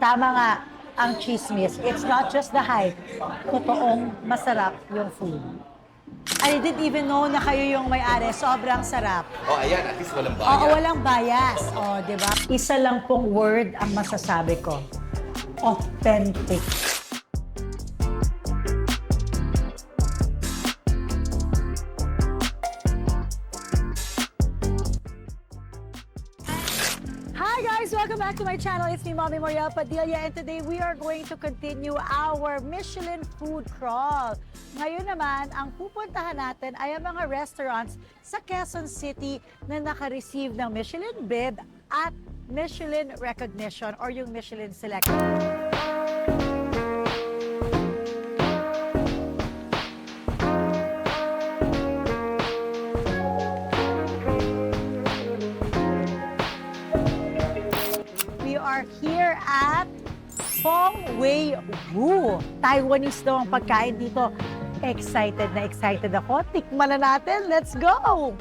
tama nga ang chismis. It's not just the hype. Totoong masarap yung food. I didn't even know na kayo yung may-ari. Sobrang sarap. Oh, ayan, at least walang Oo, bias. walang bias. O, di ba? Isa lang pong word ang masasabi ko. Authentic. Hi guys! Welcome back to my channel. It's me, Mommy Moriel Padilla, and today we are going to continue our Michelin food crawl. Ngayon naman, ang pupuntahan natin ay ang mga restaurants sa Quezon City na naka-receive ng Michelin bid at Michelin recognition or yung Michelin Select. We are here at Fong Wei Wu. Taiwanese daw ang pagkain dito. Excited na excited ako. Tikman na natin. Let's go!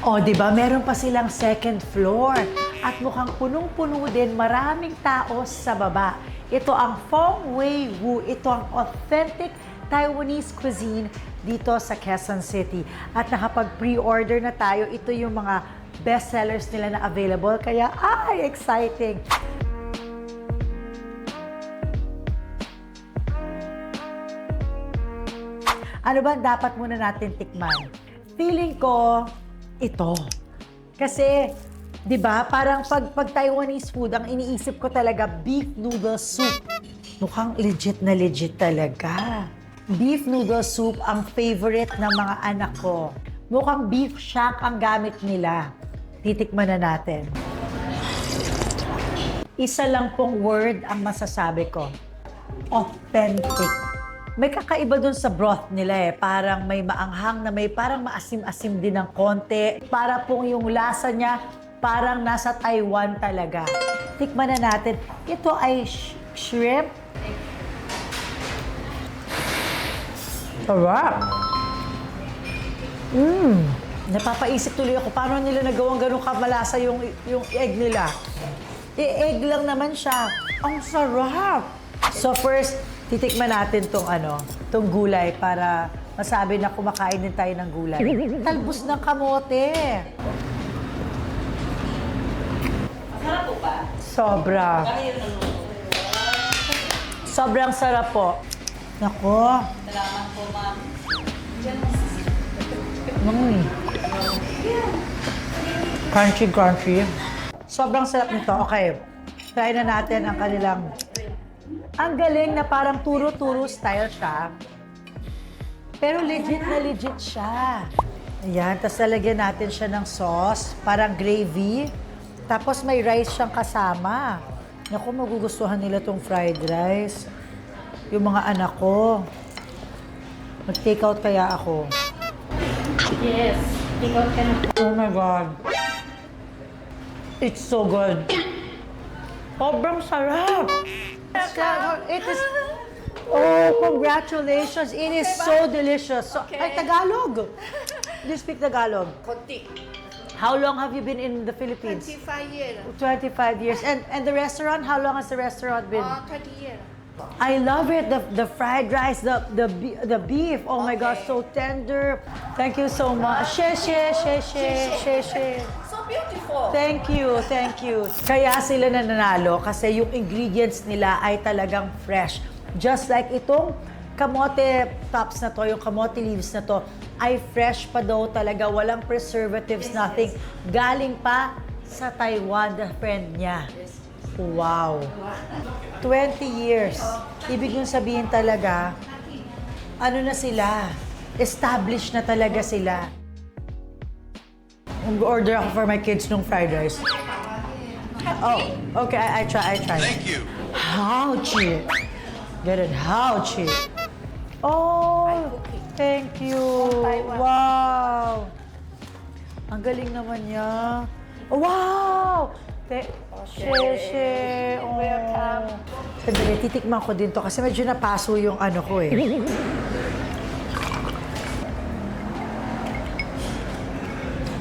O, di ba? Meron pa silang second floor. At mukhang punong-puno din. Maraming tao sa baba. Ito ang Fong Wei Wu. Ito ang authentic Taiwanese cuisine dito sa Quezon City. At nakapag-pre-order na tayo. Ito yung mga bestsellers nila na available. Kaya, ay, exciting! Ano ba dapat muna natin tikman? Feeling ko, ito. Kasi, di ba, parang pag Taiwanese food, ang iniisip ko talaga, beef noodle soup. Mukhang legit na legit talaga. Beef noodle soup ang favorite ng mga anak ko. Mukhang beef shack ang gamit nila. Titikman na natin. Isa lang pong word ang masasabi ko. Authentic. May kakaiba dun sa broth nila eh. Parang may maanghang na may parang maasim-asim din ng konti. Para pong yung lasa niya, parang nasa Taiwan talaga. Tikman na natin. Ito ay shrimp. Sarap. Napapaisip tuloy ako, paano nila nagawang ganun kamalasa yung egg nila? Egg lang naman siya. Ang sarap! So first, titikman natin tong gulay para masabi na kumakain din tayo ng gulay. Talbos ng kamote. Masarap po ba? Sobra. Sobrang sarap po. Nako. Salamat po, ma'am. Crunchy, crunchy. Sobrang sarap nito. Okay. Try na natin ang kanilang... Ang galing na parang turo-turo style siya. Pero legit na legit siya. Ayan, tapos lalagyan natin siya ng sauce, parang gravy. Tapos may rice siyang kasama. Naku, magugustuhan nila tong fried rice. Yung mga anak ko. Mag-take out kaya ako. Yes. Ikaw ka na. Oh my God. It's so good. Sobrang sarap. It is... Oh, congratulations. It is so delicious. So, Okay. ay, Tagalog. Do you speak Tagalog? Konti. How long have you been in the Philippines? 25 years. 25 years. And the restaurant, how long has the restaurant been? 20 years. I love it. The fried rice, the beef. Oh my gosh, so tender. Thank you so much. She. So beautiful. Thank you, thank you. Kaya sila nananalo kasi yung ingredients nila ay talagang fresh. Just like itong kamote tops na to, yung kamote leaves na to, ay fresh pa daw talaga. Walang preservatives, nothing. Galing pa sa Taiwan, the friend niya. Wow. 20 years. Ibig yung sabihin talaga, ano na sila? Established na talaga sila. Order ako for my kids nung fried rice. Oh, okay, I try. Thank you. How cheap. Get it, how cheap. Oh, thank you. Wow. Ang galing naman niya. Wow! She. Oh. Sandali, titikman ko din to kasi medyo napaso yung ano ko eh.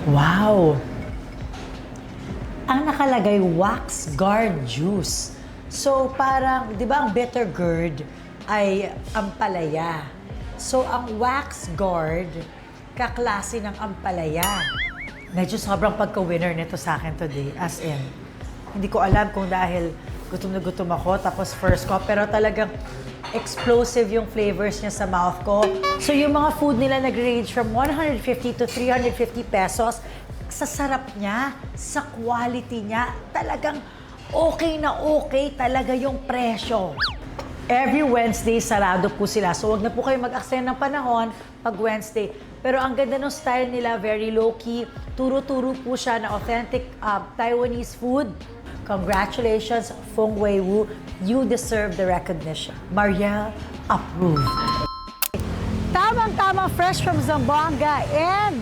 Wow! Ang nakalagay, wax guard juice. So parang, di ba ang bitter gourd ay ampalaya. So ang wax gourd, kaklase ng ampalaya. Medyo sobrang pagka-winner nito sa akin today, as in. Hindi ko alam kung dahil gutom na gutom ako, tapos first ko, pero talagang explosive yung flavors niya sa mouth ko. So yung mga food nila nag-range from 150 to 350 pesos. Sa sarap niya, sa quality niya, talagang okay na okay talaga yung presyo. Every Wednesday, sarado po sila. So wag na po kayo mag-extend ng panahon pag Wednesday. Pero ang ganda ng style nila, very low-key. Turo-turo po siya na authentic Taiwanese food. Congratulations, Feng Wei Wu. You deserve the recognition. Marielle, approve. Tamang-tamang fresh from Zamboanga and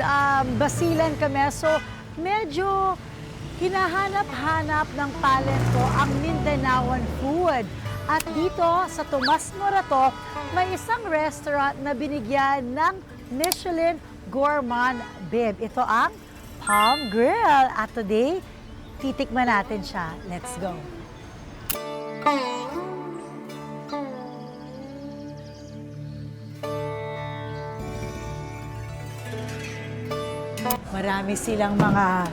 Basilan kami. So, medyo hinahanap-hanap ng talent ko ang Mindanaoan food. At dito sa Tomas Morato, may isang restaurant na binigyan ng Michelin Gourmand Bib. Ito ang Palm Grill. At today, titikman natin siya. Let's go. Marami silang mga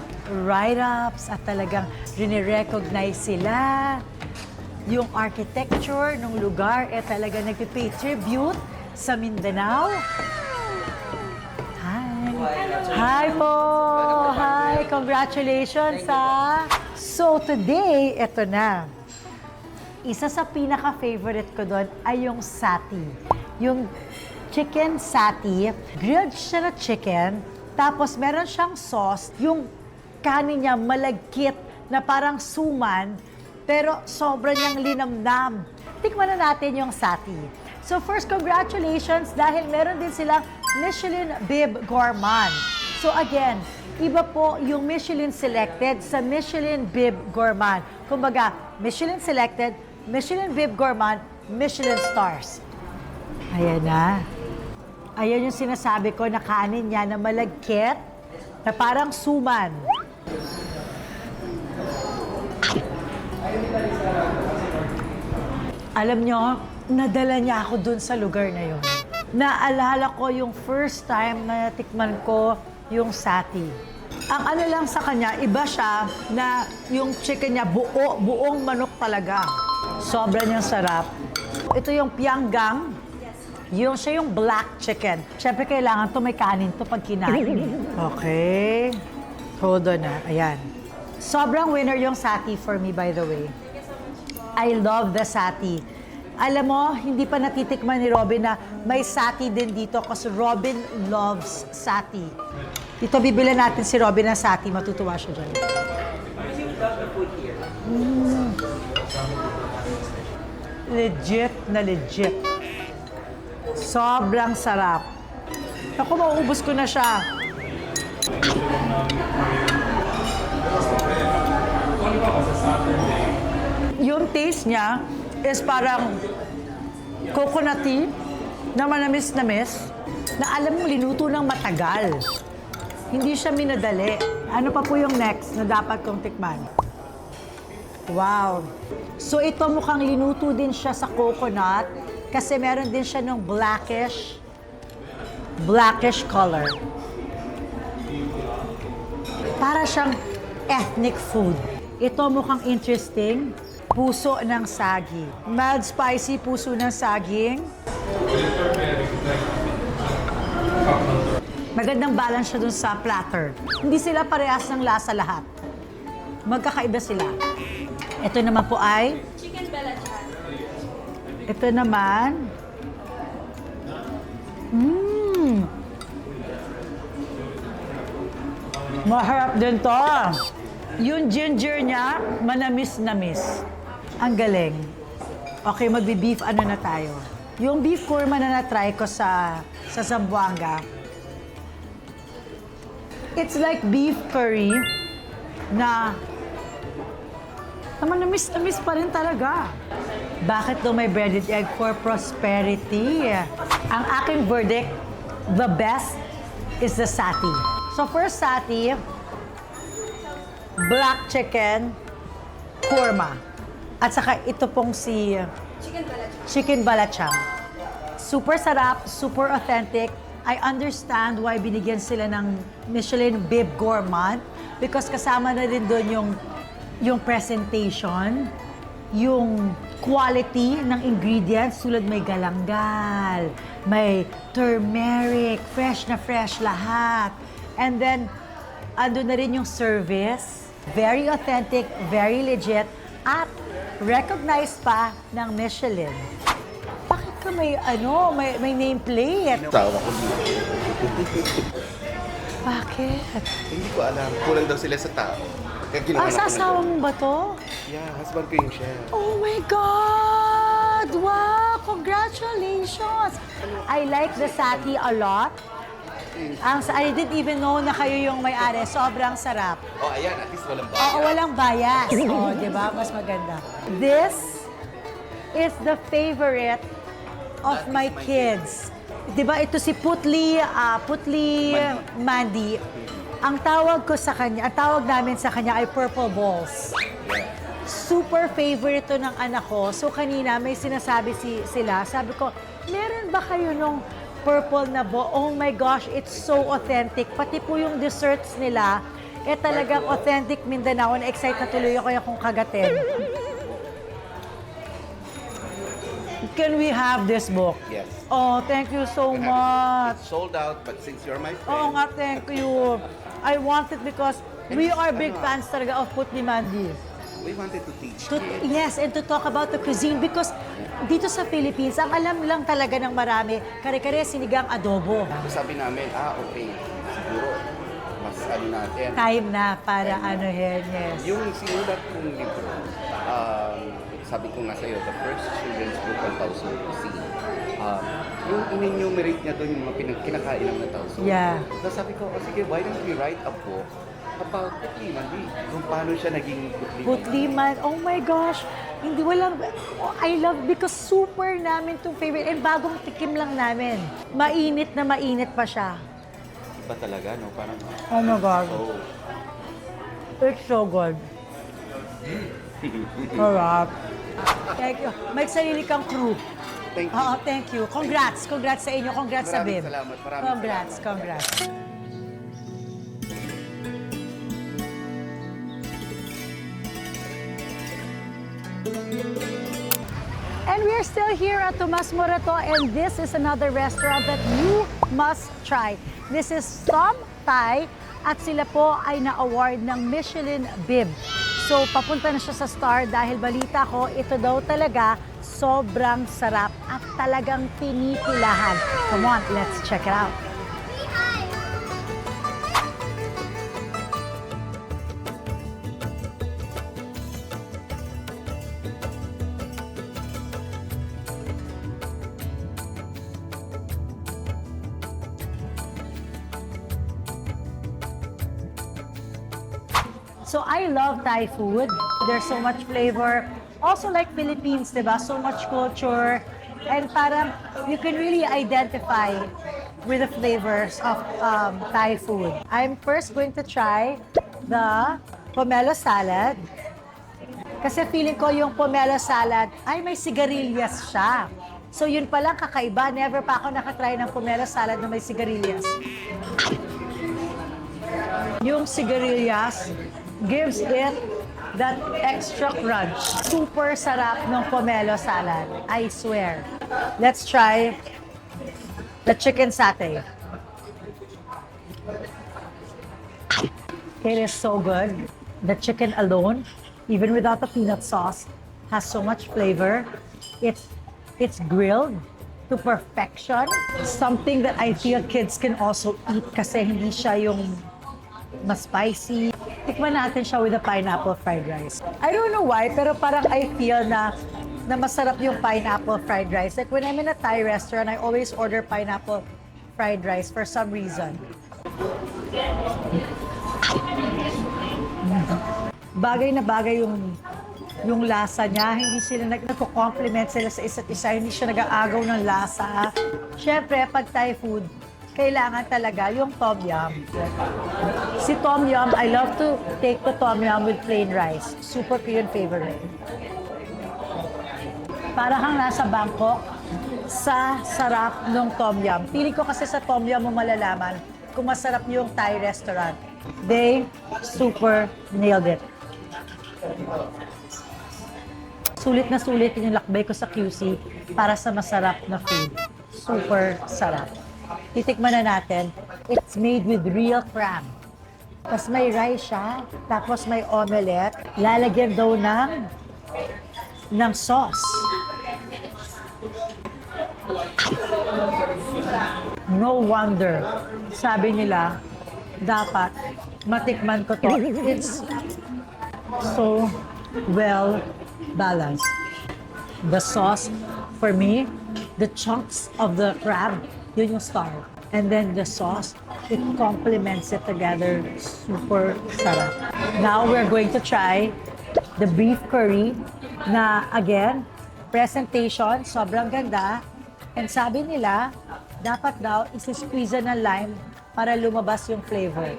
write-ups at talagang rinirecognize sila. Yung architecture ng lugar talaga nagpipay tribute sa Mindanao. Hi! Hi po! Hi! Congratulations ha! So today, eto na. Isa sa pinaka-favorite ko doon ay yung sati. Yung chicken sati. Grilled siya na chicken. Tapos meron siyang sauce. Yung kanin niya malagkit na parang suman. Pero sobra niyang linamnam. Tikman na natin yung sati. So first, congratulations dahil meron din silang Michelin Bib Gourmand. So again, iba po yung Michelin Selected sa Michelin Bib Gourmand. Kumbaga, Michelin Selected, Michelin Bib Gourmand, Michelin Stars. Ayan na. Ayan yung sinasabi ko na kanin niya na malagkit, na parang suman. Alam nyo, nadala niya ako dun sa lugar na yun. Naalala ko yung first time na natikman ko yung sati. Ang ano lang sa kanya, iba siya na yung chicken niya buong manok talaga. Sobra niyang sarap. Ito yung pianggang. Siya yung black chicken. Siyempre, kailangan to may kanin to pag kinain. Okay. Hold on na. Ayan. Sobrang winner yung sati for me, by the way. I love the sati. Alam mo, hindi pa natitikman ni Robin na may sati din dito kasi Robin loves sati. Dito, bibili natin si Robin ng sati. Matutuwa siya dyan. Legit na legit. Sobrang sarap. Ako, mauubos ko na siya. Yung taste niya is parang coconutty na manamis-namis na alam mo, linuto ng matagal. Hindi siya minadali. Ano pa po yung next na dapat kong tikman? Wow. So ito mukhang linuto din siya sa coconut kasi meron din siya ng blackish color. Para siyang ethnic food. Ito mukhang interesting. Puso ng sagi. Mild spicy puso ng saging. Magandang balance siya dun sa platter. Hindi sila parehas ng lasa lahat. Magkakaiba sila. Ito naman po ay Chicken bella chan. ito naman. Maharap din to. Yung ginger niya, manamis-namis. Ang galing. Okay, magbi-beef ano na tayo. Yung beef korma na na-try ko sa Zamboanga, it's like beef curry na manamis-namis pa rin talaga. Bakit daw may breaded egg? For prosperity. Ang aking verdict, the best is the sati. So first sati, black chicken, korma. At saka ito pong si Chicken Balachang. Super sarap, super authentic. I understand why binigyan sila ng Michelin Bib Gourmand because kasama na din doon yung presentation, yung quality ng ingredients tulad may galanggal, may turmeric, fresh na fresh lahat. And then, ando na rin yung service, very authentic, very legit, at recognized pa ng Michelin. Bakit ka may nameplate? Tawa ko dito. Bakit? Hindi ko alam. Kulang daw sila sa tao. Kaya ginawa Sa asawa mo ba to? Yeah, husband ko yung chef. Oh my God! Wow! Congratulations! I like the sati a lot. I didn't even know na kayo yung may-ari. Sobrang sarap. Oh, ayan. At least walang bayan. Oo, walang bias. Oo, di ba? Mas maganda. This is the favorite of my kids. Di ba ito si Putli Mandy. Ang tawag namin sa kanya ay Purple Balls. Super favorite to ng anak ko. So kanina may sinasabi sila. Sabi ko, meron ba kayo nung purple na ball? Oh my gosh, it's so authentic. Pati po yung desserts nila, talagang authentic Mindanao. Na-excite na tuloy ako kung kagatin. Can we have this book? Yes. Oh, thank you so much. It's sold out, but since you're my friend... Oo nga, thank you. I want it because we are big fans talaga of Putli Mandy. We wanted to teach Yes, and to talk about the cuisine because dito sa Philippines, ang alam lang talaga ng marami, kare-kare sinigang adobo. Sabi namin, okay, siguro, mas natin. Time na para yes. Yung sinulat kong libro, sabi ko nga sa'yo, the first children's book on Tao's cuisine. Yung in-enumerate niya doon yung mga kinakain ng tao. So, sabi ko, sige, why don't we write a book about Putli Mandy? Kung paano siya naging Putli Mandy. Oh my gosh. I love because super namin itong favorite. And bagong tikim lang namin. Mainit na mainit pa siya. Iba talaga, no? Parang, oh my God. oh. It's so good. Sarap. Thank you. May sarili kang crew. Thank you. Oo, thank you. Congrats. Congrats sa inyo. Congrats sa Bib. Salamat. Congrats. And we're still here at Tomas Morato, and this is another restaurant that you must try. This is Tom Thai, at sila po ay na-award ng Michelin Bib. So, papunta na siya sa Star dahil balita ko, ito daw talaga sobrang sarap at talagang pinipilahan. Come on, let's check it out. So I love Thai food. There's so much flavor. Also like Philippines, diba? So much culture. And parang you can really identify with the flavors of Thai food. I'm first going to try the pomelo salad. Kasi feeling ko yung pomelo salad, ay may sigarilyas siya. So yun palang kakaiba. Never pa ako nakatry ng pomelo salad na may sigarilyas. Yung sigarilyas gives it that extra crunch. Super sarap ng pomelo salad, I swear. Let's try the chicken satay. It is so good. The chicken alone, even without the peanut sauce, has so much flavor. It's grilled to perfection. Something that I feel kids can also eat kasi hindi siya yung mas spicy. Tikman natin siya with the pineapple fried rice. I don't know why, pero parang I feel na masarap yung pineapple fried rice. Like when I'm in a Thai restaurant, I always order pineapple fried rice for some reason. Bagay na bagay yung lasa niya. Hindi sila nagko-compliment sila sa isa't isa. Hindi siya nag-aagaw ng lasa. Siyempre, pag Thai food, kailangan talaga yung tom yum. Si tom yum, I love to take the tom yum with plain rice. Super ko yun favorite. Para kang nasa Bangkok sa sarap ng Tom Yum. Feeling ko kasi sa Tom Yum mo malalaman kung masarap yung Thai restaurant. They super nailed it. Sulit na sulit yung lakbay ko sa QC para sa masarap na food. Super sarap. Titikman na natin. It's made with real crab. Tapos may rice siya. Tapos may omelette. Lalagyan daw ng sauce. No wonder, sabi nila, dapat matikman ko to. It's so well balanced. The sauce, for me, the chunks of the crab, yun yung star. And then the sauce, it complements it together. Super sarap. Now we're going to try the beef curry na, again, presentation, sobrang ganda. And sabi nila, dapat daw isi-squeeze ng lime para lumabas yung flavor.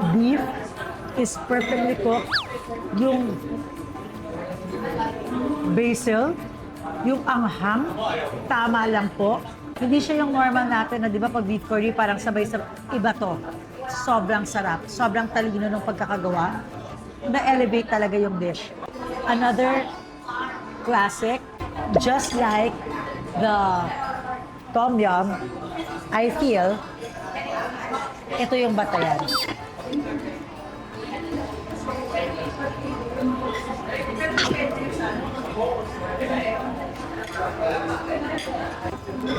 Beef is perfectly cooked. Yung basil, yung anghang, tama lang po. Hindi siya yung normal natin na di ba pag beef curry parang sabay sa iba to. Sobrang sarap, sobrang talino ng pagkakagawa. Na-elevate talaga yung dish. Another classic, just like the Tom Yum, I feel, ito yung batayan.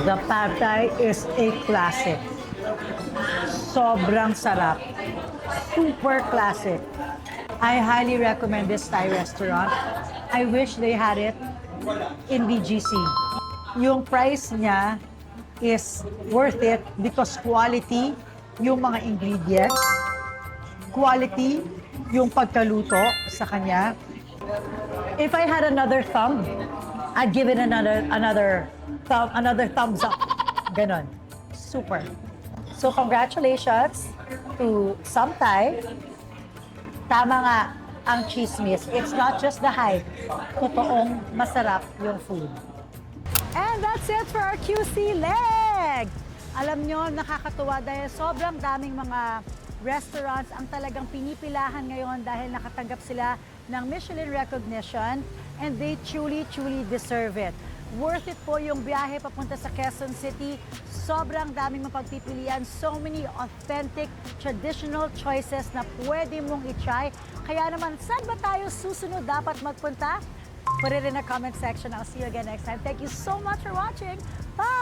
The pad thai is a classic. Sobrang sarap. Super classic. I highly recommend this Thai restaurant. I wish they had it in BGC. Yung price niya is worth it because quality yung mga ingredients, quality yung pagkaluto sa kanya. If I had another thumb, I'd give it another thumbs up. Ganon. Super. So congratulations to Some Thai. Tama nga ang chismis. It's not just the hype. Totoong masarap yung food. And that's it for our QC leg. Alam nyo, nakakatuwa dahil sobrang daming mga restaurants ang talagang pinipilahan ngayon dahil nakatanggap sila ng Michelin recognition and they truly deserve it. Worth it po yung biyahe papunta sa Quezon City. Sobrang daming mapagpipilian. So many authentic, traditional choices na pwede mong i-try. Kaya naman, saan ba tayo susunod dapat magpunta? Put it in the comment section. I'll see you again next time. Thank you so much for watching. Bye!